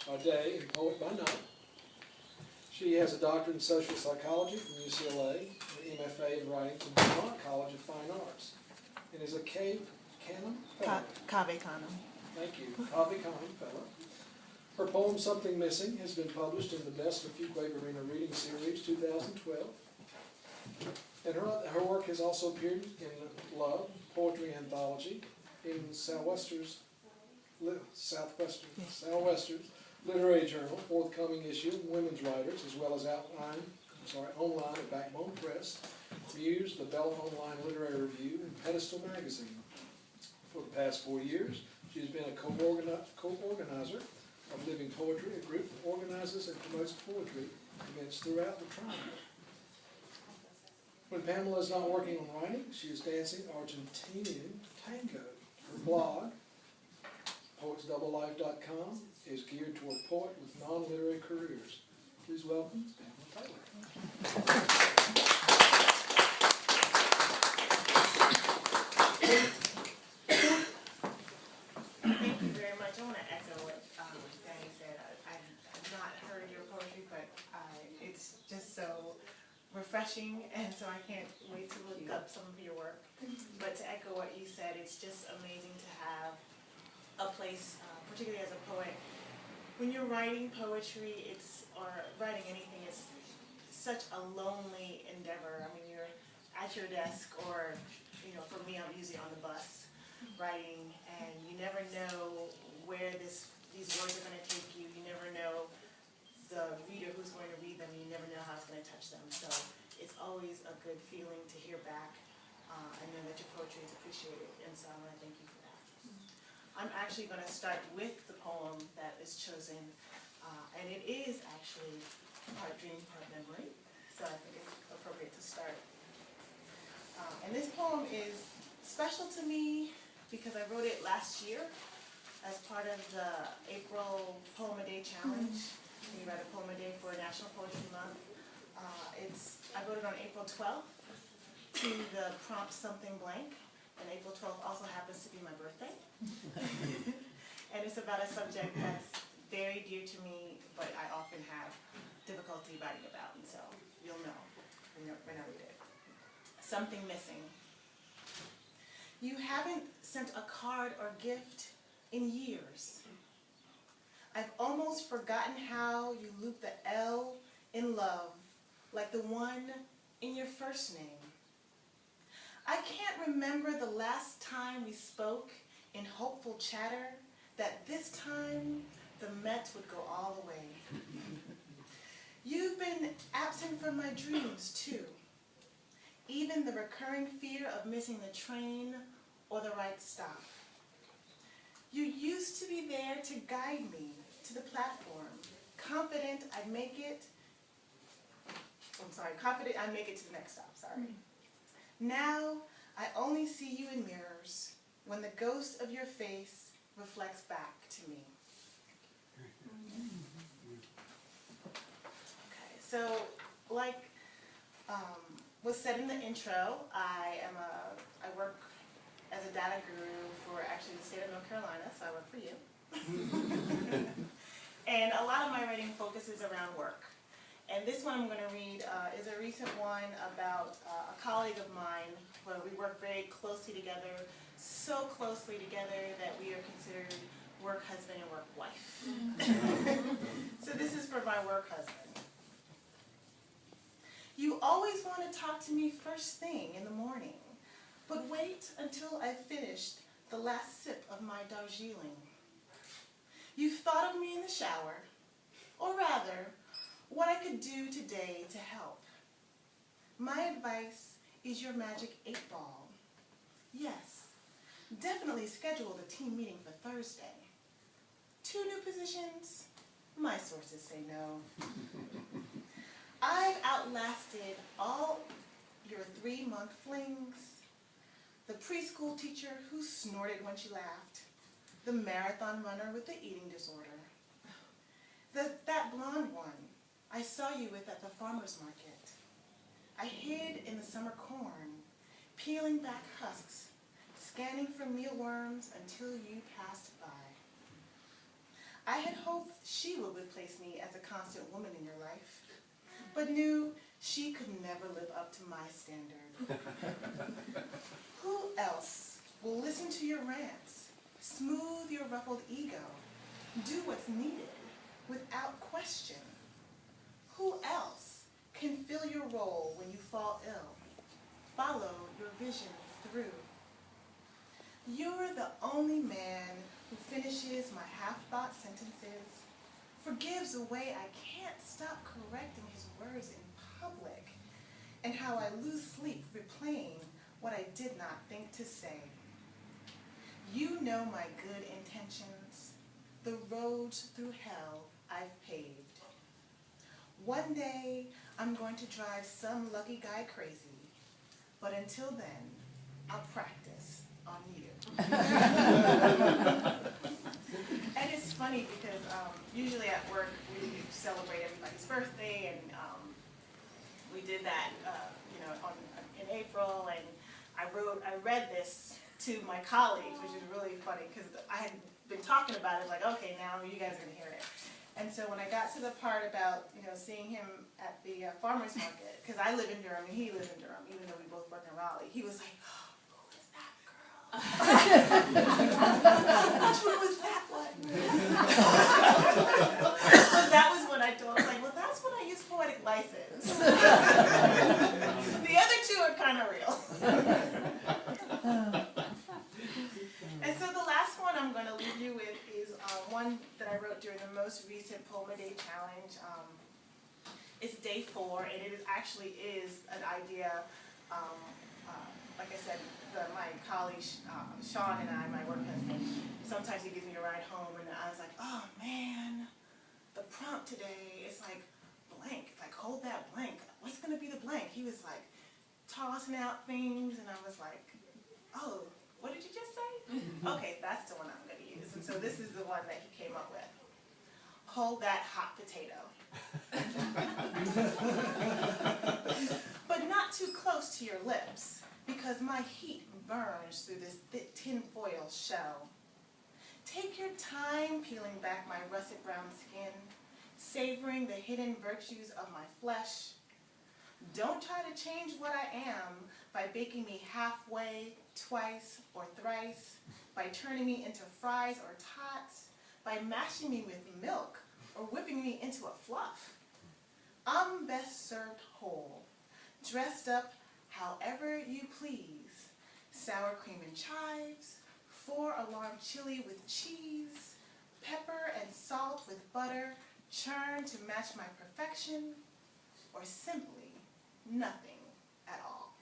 by day and poet by night. She has a doctorate in social psychology from UCLA, an MFA in writing from Vermont College of Fine Arts, and is a Cave Canem Fellow. Cave Canem. Thank you, Cave Canem Fellow. Her poem Something Missing has been published in the Best of Fuquay Arena Reading Series 2012. And her work has also appeared in Love, Poetry Anthology, in Southwestern's Literary Journal, forthcoming issue of Women's Writers, as well as online at Backbone Press, Muse, the Bella Online Literary Review, and Pedestal Magazine. For the past 4 years, she has been a co-organizer of Living Poetry, a group that organizes and promotes poetry events throughout the triangle. When Pamela is not working on writing, she is dancing Argentinian tango. Her blog, poetsdoublelife.com, is geared toward poet with non-literary careers. Please welcome Pamela Taylor. Thank you very much. I want to echo what Danny said. I've not heard your poetry, but it's just so refreshing, and so I can't wait to look up some of your work. But to echo what you said, it's just amazing to have a place, particularly as a poet. When you're writing poetry, or writing anything, it's such a lonely endeavor. I mean, you're at your desk, or for me, I'm usually on the bus writing, and you never know where these words are going to take you. You never know the reader who's going to read them. You never know how it's going to touch them. So it's always a good feeling to hear back and know that your poetry is appreciated. And so I want to thank you for that. I'm actually going to start with the poem that is chosen, and it is actually part dream, part memory. So I think it's appropriate to start. And this poem is special to me because I wrote it last year as part of the April Poem a Day Challenge. We write a poem a day for National Poetry Month. I wrote it on April 12th to the prompt Something Blank, and April 12th also happens to be my birthday. And it's about a subject that's very dear to me, but I often have difficulty writing about, and so you'll know when I read it. Something Missing. You haven't sent a card or gift in years. I've almost forgotten how you loop the L in love, like the one in your first name. I can't remember the last time we spoke in hopeful chatter that this time the Mets would go all the way. You've been absent from my dreams too. Even the recurring fear of missing the train or the right stop. You used to be there to guide me to the platform, confident I'd make it to the next stop, Now, I only see you in mirrors when the ghost of your face reflects back to me. Okay, so like was said in the intro, I work as a data guru for actually the state of North Carolina, so I work for you. And a lot of my writing focuses around work. And this one I'm going to read is a recent one about a colleague of mine where we work very closely together, so closely together that we are considered work husband and work wife. So this is for my work husband. You always want to talk to me first thing in the morning, but wait until I've finished the last sip of my Darjeeling. You've thought of me in the shower, or rather, what I could do today to help. My advice is your magic 8-ball. Yes, definitely schedule the team meeting for Thursday. 2 new positions? My sources say no. I've outlasted all your 3-month flings. The preschool teacher who snorted when she laughed. The marathon runner with the eating disorder. That blonde one I saw you with at the farmer's market. I hid in the summer corn, peeling back husks, scanning for mealworms until you passed by. I had hoped she would replace me as a constant woman in your life, but knew she could never live up to my standard. Who else will listen to your rants, smooth your ruffled ego, do what's needed without question? Who else can fill your role when you fall ill, follow your vision through? You're the only man who finishes my half-thought sentences, forgives a way I can't stop correcting his words in public, and how I lose sleep replaying what I did not think to say. You know my good intentions, the roads through hell I've paved. One day, I'm going to drive some lucky guy crazy, but until then, I'll practice on you. And it's funny because usually at work we celebrate everybody's birthday, and we did that in April, and I read this to my colleagues, which is really funny because I had been talking about it, like, okay, now you guys are gonna hear it. And so when I got to the part about seeing him at the farmer's market, because I live in Durham and he lives in Durham, even though we both work in Raleigh, he was like, who is that girl? Which one was that one? So that was when I told him, like, well, that's when I use poetic license. The other two are kind of real. And so the last one I'm going to leave you with is one that I wrote during the most recent Poema Day Challenge. It's day 4, and it actually is an idea, like I said, my colleague Sean and I, my work husband, sometimes he gives me a ride home, and I was like, oh man, the prompt today is like blank, like hold that blank. What's going to be the blank? He was like tossing out things, and I was like, oh, what did you just say? Okay, that's the one I'm going to use. And so this is the one that he came up with. Hold that hot potato. But not too close to your lips, because my heat burns through this thick tinfoil shell. Take your time peeling back my russet brown skin, savoring the hidden virtues of my flesh. Don't try to change what I am by baking me halfway, twice, or thrice, by turning me into fries or tots, by mashing me with milk, or whipping me into a fluff. I'm best served whole, dressed up however you please. Sour cream and chives, 4-alarm chili with cheese, pepper and salt with butter, churned to match my perfection, or simply nothing at all.